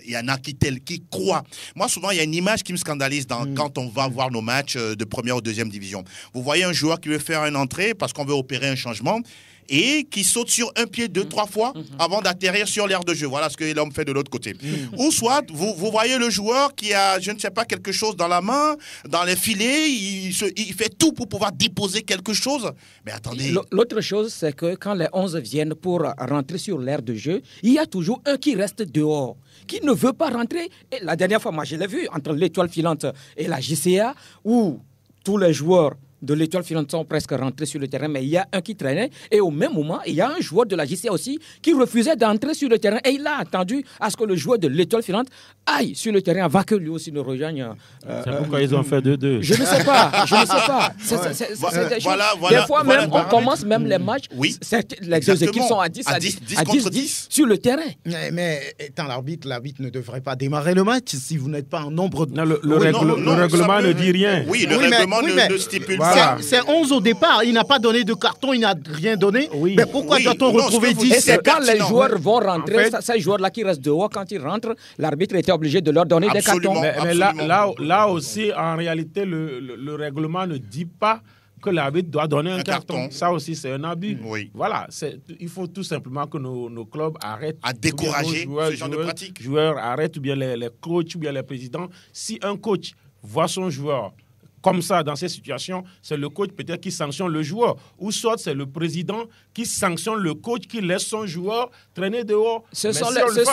il y en a qui croient. Moi, souvent, il y a une image qui me scandalise quand on va voir nos matchs de première ou deuxième division. Vous voyez un joueur qui veut faire une entrée parce qu'on veut opérer un changement. et qui saute sur un pied 2-3 fois avant d'atterrir sur l'aire de jeu. Voilà ce que l'homme fait de l'autre côté. Ou soit, vous voyez le joueur qui a, je ne sais pas, quelque chose dans la main, dans les filets, il fait tout pour pouvoir déposer quelque chose. Mais attendez. L'autre chose, c'est que quand les 11 viennent pour rentrer sur l'aire de jeu, il y a toujours un qui reste dehors, qui ne veut pas rentrer. Et la dernière fois, moi, je l'ai vu entre l'Étoile filante et la JCA, où tous les joueurs de l'Étoile filante sont presque rentrés sur le terrain, mais il y a un qui traînait. Et au même moment, il y a un joueur de la JCA aussi qui refusait d'entrer sur le terrain. Et il a attendu à ce que le joueur de l'Étoile filante aille sur le terrain avant que lui aussi ne rejoigne. C'est pourquoi ils ont fait 2-2. Je ne sais pas. Des fois même, on commence même les matchs. Oui. Les deux équipes sont à 10 contre 10 sur le terrain. Mais étant l'arbitre ne devrait pas démarrer le match si vous n'êtes pas en nombre de... Non, le règlement ne dit rien. Oui, le règlement ne stipule pas. C'est 11 au départ. Il n'a pas donné de carton, il n'a rien donné. Oui. Mais pourquoi doit-on retrouver 10? Et c'est quand les joueurs vont rentrer, ces joueurs-là qui restent dehors, quand ils rentrent, l'arbitre était obligé de leur donner des cartons. Mais là aussi, en réalité, le règlement ne dit pas que l'arbitre doit donner un carton. Ça aussi, c'est un abus. Oui. Voilà, il faut tout simplement que nos clubs arrêtent à décourager ce genre de pratique. Joueurs arrêtent, ou bien les coachs, ou bien les présidents. Si un coach voit son joueur comme ça, dans ces situations, c'est le coach peut-être qui sanctionne le joueur. Ou soit c'est le président qui sanctionne le coach qui laisse son joueur traîner dehors. Ce sont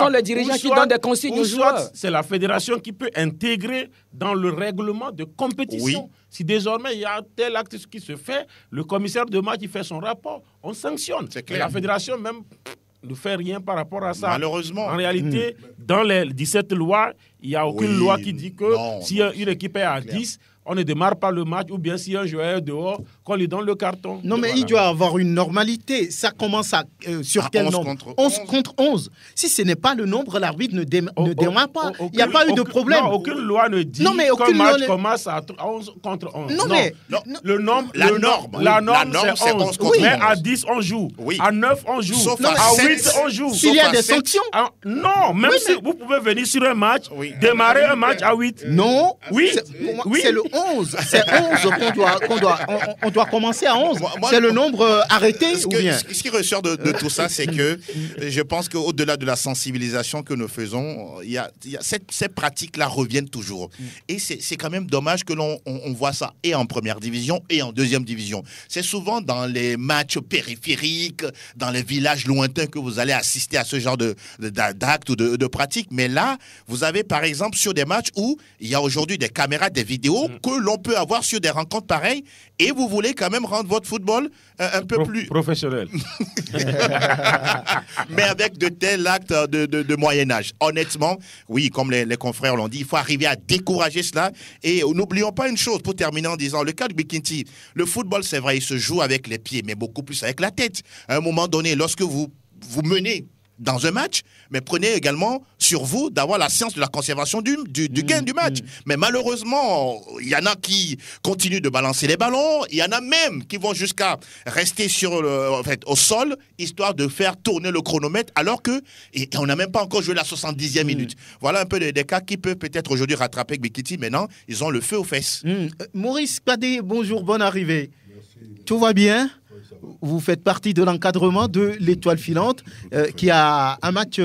les dirigeants qui donnent des consignes aux joueurs. C'est la fédération qui peut intégrer dans le règlement de compétition. Oui. Si désormais il y a tel acte qui se fait, le commissaire de match il fait son rapport, on sanctionne. C'est clair. Et la fédération même ne fait rien par rapport à ça. Malheureusement. En réalité, dans les 17 lois, il n'y a aucune loi qui dit que si une équipe est à 10, on ne démarre pas le match, ou bien si un joueur est dehors, qu'on lui donne le carton. Non, mais il doit avoir une normalité. Ça commence sur quel nombre? 11 contre 11. Si ce n'est pas le nombre, l'arbitre ne démarre pas. Il n'y a pas eu de problème. Non, aucune loi ne dit qu'un match commence à 11 contre 11. Non, mais le nombre, la norme c'est 11 contre 11. Mais à 10, on joue. Oui. À 9, on joue. Sauf à 8, on joue. S'il y a des sanctions. Non, même si vous pouvez venir sur un match, démarrer un match à 8. Non. Oui. C'est le 11. C'est 11 qu'on doit commencer à 11. C'est le nombre arrêté ou bien? Ce qui ressort de tout ça, c'est que je pense qu'au-delà de la sensibilisation que nous faisons, ces pratiques-là reviennent toujours. Et c'est quand même dommage que l'on voit ça et en première division et en deuxième division. C'est souvent dans les matchs périphériques, dans les villages lointains que vous allez assister à ce genre d'actes ou de pratiques. Mais là, vous avez par exemple sur des matchs où il y a aujourd'hui des caméras, des vidéos que l'on peut avoir sur des rencontres pareilles, et vous voulez quand même rendre votre football un peu plus professionnel. Mais avec de tels actes de Moyen-Âge. Honnêtement, oui, comme les confrères l'ont dit, il faut arriver à décourager cela. Et n'oublions pas une chose, pour terminer en disant, le cas de Bikinti, le football, c'est vrai, il se joue avec les pieds, mais beaucoup plus avec la tête. À un moment donné, lorsque vous menez dans un match, mais prenez également sur vous d'avoir la science de la conservation du gain du match. Mais malheureusement, il y en a qui continuent de balancer les ballons, il y en a même qui vont jusqu'à rester au sol, histoire de faire tourner le chronomètre, alors que on n'a même pas encore joué la 70e minute. Voilà un peu des cas qui peuvent peut-être aujourd'hui rattraper Bikiti. Maintenant, ils ont le feu aux fesses. Maurice Kadé, bonjour, bonne arrivée. Merci. Tout va bien? Vous faites partie de l'encadrement de l'Étoile filante qui a un match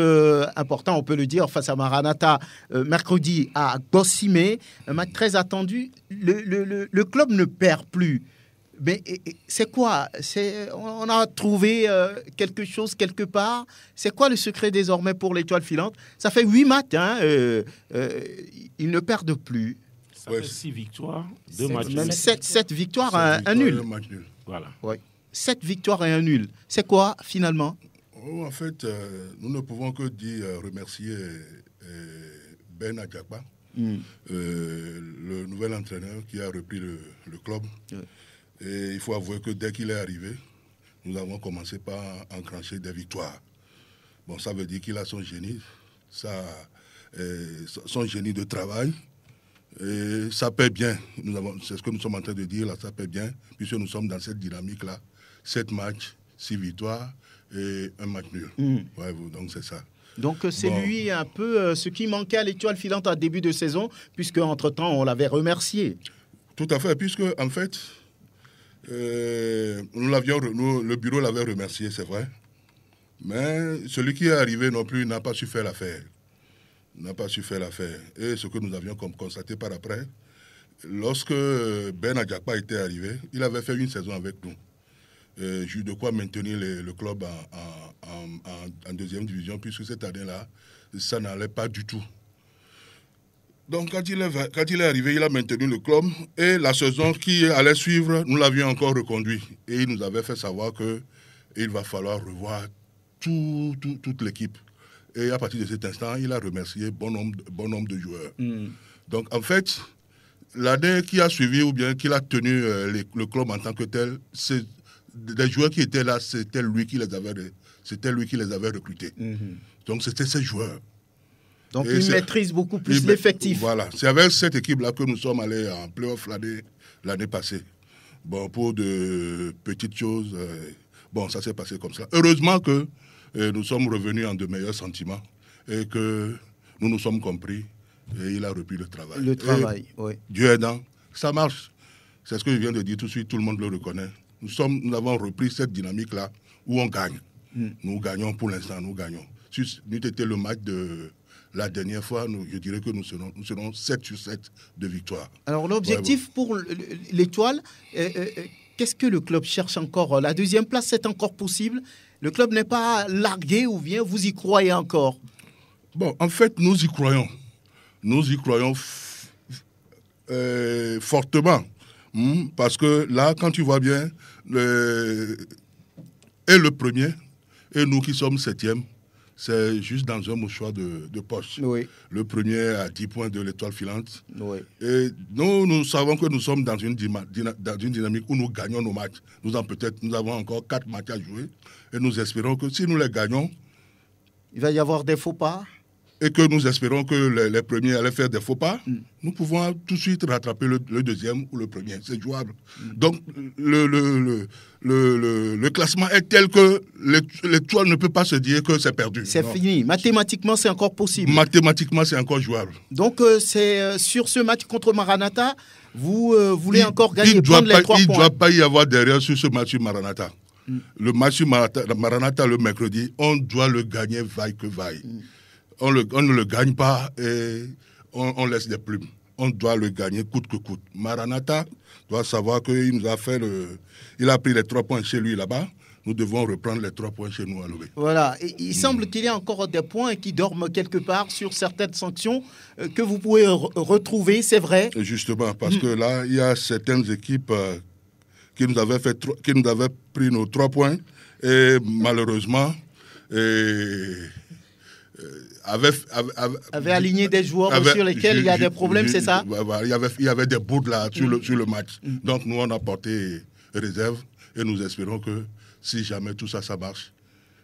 important, on peut le dire, face à Maranatha mercredi à Gossimé. Un match très attendu. Le club ne perd plus. Mais c'est quoi? On a trouvé quelque chose quelque part. C'est quoi le secret désormais pour l'Étoile filante? Ça fait 8 matchs. Ils ne perdent plus. Ça fait 6 victoires, 2 matchs nuls. 7 victoires, un nul. Voilà. Ouais. 7 victoires et un nul. C'est quoi, finalement? En fait, nous ne pouvons que remercier Ben Adjakba, le nouvel entraîneur qui a repris le club. Et il faut avouer que dès qu'il est arrivé, nous avons commencé par enclencher des victoires. Bon, ça veut dire qu'il a son génie, son génie de travail. Et ça paie bien. C'est ce que nous sommes en train de dire là, ça paie bien, puisque nous sommes dans cette dynamique-là. 7 matchs, 6 victoires et un match nul. Ouais, donc c'est ça. Donc c'est lui un peu ce qui manquait à l'Étoile filante en début de saison, puisque entre-temps on l'avait remercié. Tout à fait, puisque en fait, Le bureau l'avait remercié, c'est vrai. Mais celui qui est arrivé non plus n'a pas su faire l'affaire. Et ce que nous avions constaté par après, lorsque Ben Adjakpa était arrivé, il avait fait une saison avec nous. J'ai eu de quoi maintenir le club en deuxième division, puisque cette année-là, ça n'allait pas du tout. Donc quand il est arrivé, il a maintenu le club. Et la saison qui allait suivre, nous l'avions encore reconduit. Et il nous avait fait savoir qu'il va falloir revoir toute l'équipe. Et à partir de cet instant, il a remercié bon nombre de joueurs. Donc en fait, l'année qui a suivi ou bien qu'il a tenu le club en tant que tel, c'est des joueurs qui étaient là, c'était lui qui les avait recrutés. Donc c'était ces joueurs. Donc il maîtrise beaucoup plus l'effectif. Voilà, c'est avec cette équipe-là que nous sommes allés en play-off l'année passée. Bon, pour de petites choses, ça s'est passé comme ça. Heureusement que nous sommes revenus en de meilleurs sentiments et que nous nous sommes compris et il a repris le travail. Oui. Dieu aidant, ça marche. C'est ce que je viens de dire tout de suite, tout le monde le reconnaît. Nous avons repris cette dynamique-là où on gagne. Nous gagnons pour l'instant, nous gagnons. Si nous était le match de la dernière fois, je dirais que nous serons 7 sur 7 de victoire. Alors l'objectif pour l'Étoile, qu'est-ce que le club cherche encore? La deuxième place, c'est encore possible? Le club n'est pas largué ou bien vous y croyez encore? Bon, en fait, nous y croyons. Nous y croyons fortement. Parce que là, quand tu vois bien, le premier, et nous qui sommes 7e, c'est juste dans un mouchoir de poche. Oui. Le premier à 10 points de l'Étoile filante. Oui. Et nous savons que nous sommes dans une dynamique où nous gagnons nos matchs. Nous avons encore 4 matchs à jouer. Et nous espérons que si nous les gagnons... Il va y avoir des faux pas? Et que nous espérons que les premiers allaient faire des faux pas, nous pouvons tout de suite rattraper le deuxième ou le premier. C'est jouable. Donc, le classement est tel que l'Étoile ne peut pas se dire que c'est perdu. C'est fini. Mathématiquement, c'est encore possible. Mathématiquement, c'est encore jouable. Donc, c'est sur ce match contre Maranatha, vous voulez encore gagner, prendre les 3 points. Il ne doit pas y avoir derrière sur ce match sur Maranatha. Le match sur Maranatha, le mercredi, on doit le gagner vaille que vaille. On ne le gagne pas et on laisse des plumes. On doit le gagner coûte que coûte. Maranatha doit savoir qu'il nous a fait il a pris les 3 points chez lui là-bas. Nous devons reprendre les 3 points chez nous à Lobé. Voilà. Et il semble qu'il y a encore des points qui dorment quelque part sur certaines sanctions que vous pouvez retrouver, c'est vrai? Justement, parce que là, il y a certaines équipes qui nous avaient pris nos 3 points et malheureusement... avait aligné des joueurs sur lesquels il y a des problèmes, c'est ça? Il y avait des bouts là sur le match. Donc nous, on a porté réserve et nous espérons que si jamais tout ça marche,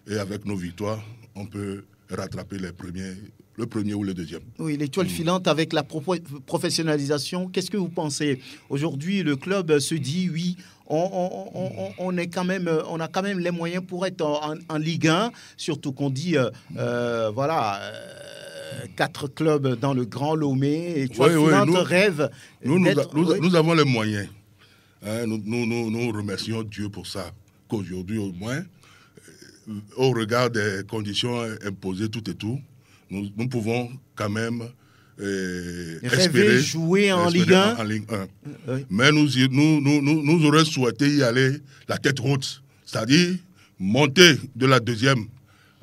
et avec nos victoires, on peut rattraper le premier ou le deuxième. Oui, l'Étoile filante avec la professionnalisation, qu'est-ce que vous pensez? Aujourd'hui, le club se dit, oui, on a quand même les moyens pour être en Ligue 1, surtout qu'on dit, 4 clubs dans le Grand Lomé, Étoile filante rêve. Nous avons les moyens. Nous remercions Dieu pour ça, qu'aujourd'hui au moins, au regard des conditions imposées tout et tout, nous pouvons quand même espérer jouer en Ligue 1. Oui. Mais nous aurions souhaité y aller la tête haute, c'est-à-dire monter de la deuxième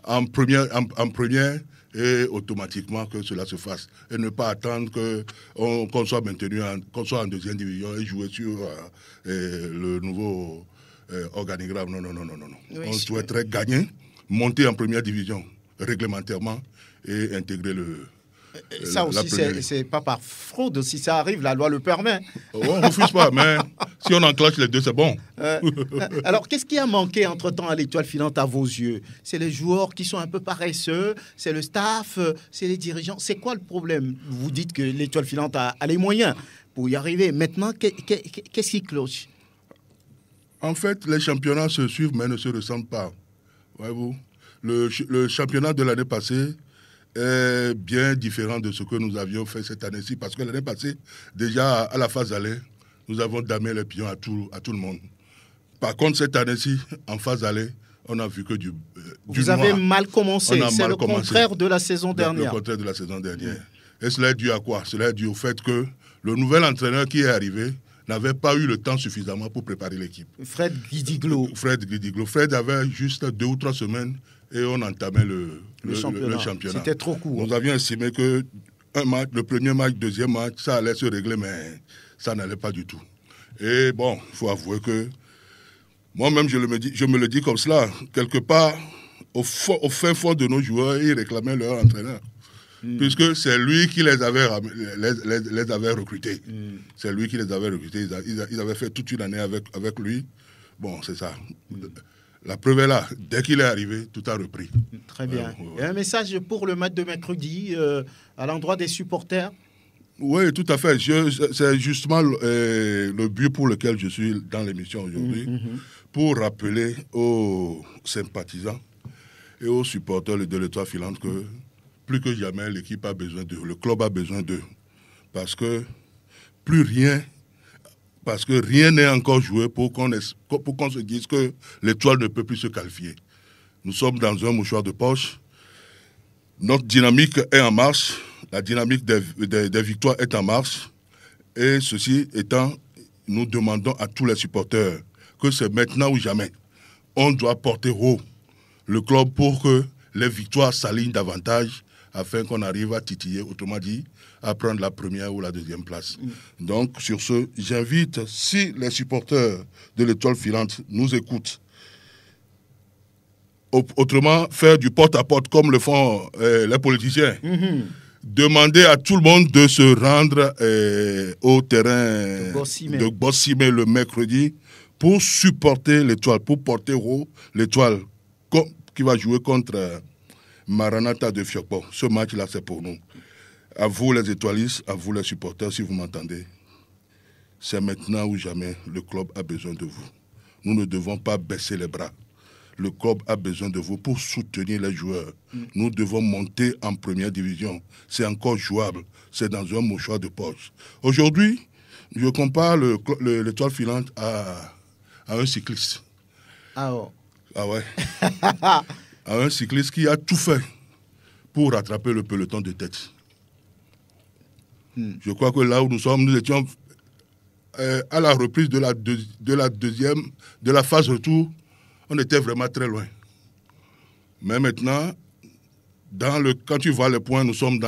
en première et automatiquement que cela se fasse. Et ne pas attendre qu'on soit maintenu, qu'on soit en deuxième division et jouer sur le nouveau organigramme. Non. Oui, on souhaiterait gagner, monter en première division réglementairement et intégrer ça aussi, c'est pas par fraude. Si ça arrive, la loi le permet. On ne refuse pas, mais si on enclenche les deux, c'est bon. Alors, qu'est-ce qui a manqué entre-temps à l'Étoile filante à vos yeux? C'est les joueurs qui sont un peu paresseux, c'est le staff, c'est les dirigeants. C'est quoi le problème? Vous dites que l'Étoile filante a les moyens pour y arriver. Maintenant, qu'est-ce qui cloche? En fait, les championnats se suivent, mais ne se ressemblent pas. Voyez-vous, le championnat de l'année passée est bien différent de ce que nous avions fait cette année-ci, parce que l'année passée, déjà à la phase aller, nous avons damé les pions à tout le monde. Par contre, cette année-ci, en phase aller, on a vu que du Vous avez noir. mal commencé. C'est le contraire de la saison Le dernière. contraire de la saison dernière. Et cela est dû à quoi? Cela est dû au fait que le nouvel entraîneur qui est arrivé n'avait pas eu le temps suffisamment pour préparer l'équipe. Fred Guidiglo. Fred avait juste 2 ou 3 semaines et on entamait le championnat. C'était trop court. Nous avions estimé que le premier match, deuxième match, ça allait se régler, mais ça n'allait pas du tout. Et bon, il faut avouer que moi-même, je me le dis comme cela. Quelque part, au fin fond de nos joueurs, ils réclamaient leur entraîneur. Puisque c'est lui qui les avait recrutés. C'est lui qui les avait recrutés. Ils avaient fait toute une année avec lui. Bon, c'est ça. La preuve est là. Dès qu'il est arrivé, tout a repris. Très bien. Et un message pour le match de mercredi à l'endroit des supporters? Oui, tout à fait. C'est justement le but pour lequel je suis dans l'émission aujourd'hui. Pour rappeler aux sympathisants et aux supporters de l'Étoile filante que plus que jamais, l'équipe a besoin d'eux, le club a besoin d'eux. Parce que rien n'est encore joué pour qu'on se dise que l'Étoile ne peut plus se qualifier. Nous sommes dans un mouchoir de poche. Notre dynamique est en marche. La dynamique des victoires est en marche. Et ceci étant, nous demandons à tous les supporters que c'est maintenant ou jamais. On doit porter haut le club pour que les victoires s'alignent davantage afin qu'on arrive à titiller, autrement dit, à prendre la première ou la deuxième place. Donc, sur ce, j'invite, si les supporters de l'Étoile filante nous écoutent, autrement, faire du porte-à-porte comme le font les politiciens. Demander à tout le monde de se rendre au terrain de Bossimé le mercredi pour supporter l'Étoile, pour porter haut l'Étoile qui va jouer contre Maranatha de Fiokpo. Ce match-là, c'est pour nous. À vous les étoilistes, à vous les supporters, si vous m'entendez, c'est maintenant ou jamais, le club a besoin de vous. Nous ne devons pas baisser les bras. Le club a besoin de vous pour soutenir les joueurs. Nous devons monter en première division. C'est encore jouable. C'est dans un mouchoir de poche. Aujourd'hui, je compare l'Étoile filante à un cycliste. Ah ouais. Ah ouais. À un cycliste qui a tout fait pour rattraper le peloton de tête. Je crois que là où nous sommes, nous étions à la reprise de la phase retour, on était vraiment très loin. Mais maintenant, quand tu vois les points, nous sommes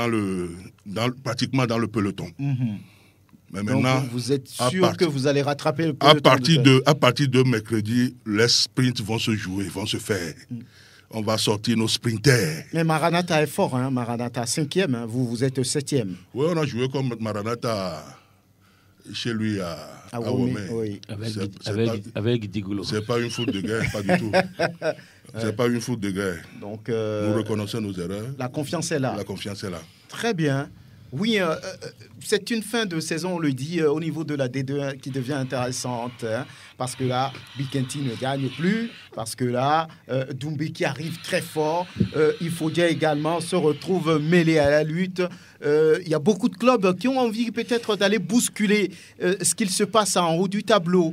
pratiquement dans le peloton. Mais maintenant, donc vous êtes sûr que vous allez rattraper le peloton à partir de mercredi, les sprints vont se jouer, vont se faire. On va sortir nos sprinters. Mais Maranatha est fort, hein? Maranatha 5e, hein? Vous êtes 7e. Oui, on a joué comme Maranatha chez lui à Womé. Oui. Avec Guidiglo. C'est pas une faute de guerre, pas du tout. C'est pas une faute de guerre. Donc, nous reconnaissons nos erreurs. La confiance est là. La confiance est là. Très bien. Oui, c'est une fin de saison, on le dit, au niveau de la D2 qui devient intéressante, hein, parce que là, Bikenti ne gagne plus, parce que là, Doumbé qui arrive très fort, Ifoudia également se retrouve mêlé à la lutte. Il y a beaucoup de clubs qui ont envie peut-être d'aller bousculer ce qu'il se passe en haut du tableau.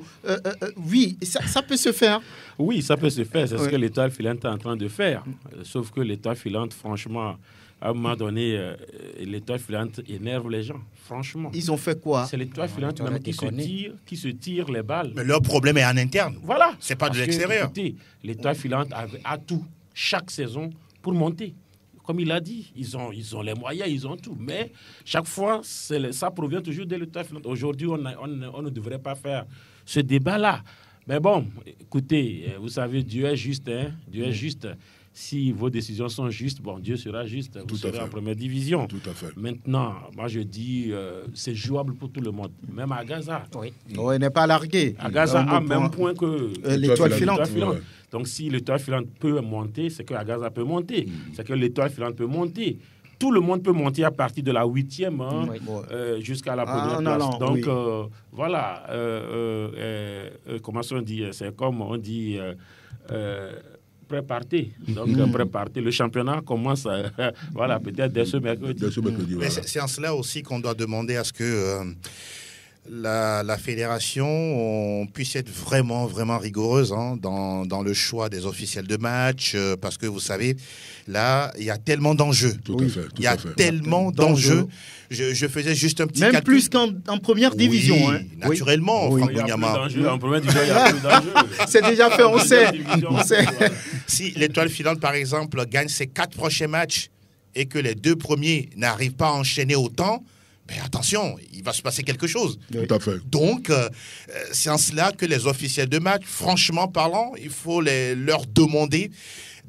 Oui, ça peut se faire. Oui, ça peut se faire, c'est ce que l'Étoile filante est en train de faire. Sauf que l'Étoile filante, franchement... À un moment donné, l'Étoile filante énerve les gens, franchement. Ils ont fait quoi? C'est l'Étoile filante même qui se tire les balles. Mais leur problème est en interne. Voilà. C'est pas de l'extérieur. Écoutez, l'Étoile filante a tout, chaque saison, pour monter. Comme il a dit, ils ont les moyens, ils ont tout. Mais chaque fois, ça provient toujours de l'Étoile filante. Aujourd'hui, on ne devrait pas faire ce débat-là. Mais bon, écoutez, vous savez, Dieu est juste. Hein? Dieu est juste. Si vos décisions sont justes, bon, Dieu sera juste. Vous serez en première division. Tout à fait. Maintenant, moi je dis, c'est jouable pour tout le monde. Même à Gaza. Oui, il n'est pas largué. À Gaza a même point que l'Étoile filante. Ouais. Donc si l'Étoile filante peut monter, c'est que Gaza peut monter. C'est que l'Étoile filante peut monter. Tout le monde peut monter à partir de la 8e jusqu'à la première place. Donc voilà, comment on dit? C'est comme on dit... préparé. Donc, préparé. Le championnat commence, voilà, peut-être dès ce mercredi. Mais c'est en cela aussi qu'on doit demander à ce que la fédération puisse être vraiment rigoureuse dans le choix des officiels de match, parce que vous savez, là, il y a tellement d'enjeux. Il y a tellement d'enjeux. Je faisais juste un petit calcul. Même plus qu'en première division. Naturellement. Oui. Franck Bougnama. En première division, il y a plus d'enjeux. C'est déjà fait, on sait. Si l'Étoile filante, par exemple, gagne ses 4 prochains matchs et que les 2 premiers n'arrivent pas à enchaîner autant, mais attention, il va se passer quelque chose. Tout à fait. Donc, c'est en cela que les officiels de match, franchement parlant, il faut leur demander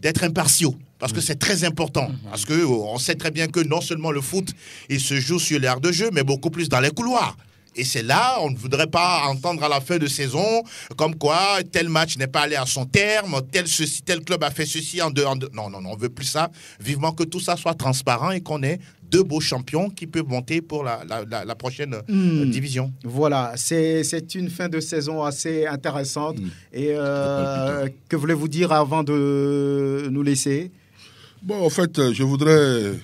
d'être impartiaux. Parce que c'est très important. Parce qu'on sait très bien que non seulement le foot, il se joue sur l'aire de jeu, mais beaucoup plus dans les couloirs. Et c'est là, on ne voudrait pas entendre à la fin de saison comme quoi tel match n'est pas allé à son terme, tel club a fait ceci en deux. Non, on ne veut plus ça. Vivement que tout ça soit transparent et qu'on ait 2 beaux champions qui peuvent monter pour la prochaine division. Voilà, c'est une fin de saison assez intéressante. Et que voulez-vous dire avant de nous laisser? Bon, en fait, je voudrais,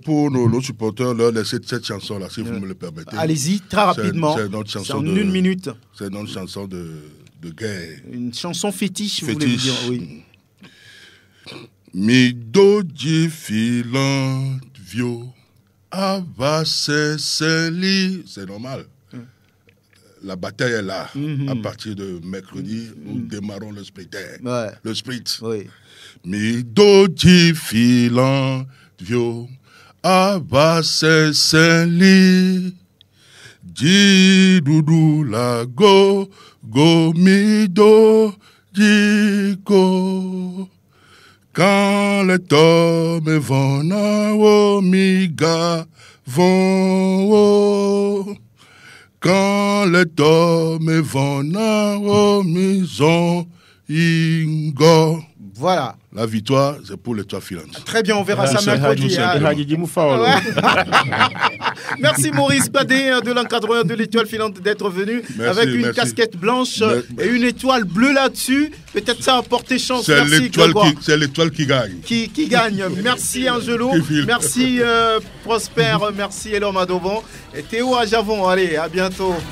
pour nos supporters, leur laisser cette chanson-là, si vous me le permettez. Allez-y, très rapidement. C'est notre chanson en 1 minute. C'est notre chanson de guerre. Une chanson fétiche, vous voulez dire, oui. Mido di filant vio avase seli. C'est normal. La bataille est là. À partir de mercredi, nous démarrons le sprint. Le sprint. Oui. Mido di filant vio avase seli. Di dudu la go mido di go. Quand les tomes vont na miga vont. Quand les tomes vont na mison ingo. Voilà. La victoire, c'est pour l'Étoile filante. Très bien, on verra ça mercredi. Merci Maurice Badé de l'encadreur de l'Étoile filante d'être venu avec une casquette blanche et une étoile bleue là-dessus. Peut-être ça a porté chance. C'est l'étoile qui gagne. Qui gagne. Merci Angelo. Merci Prosper. Merci Elom Adovon. Et Théo Ajavon. Allez, à bientôt.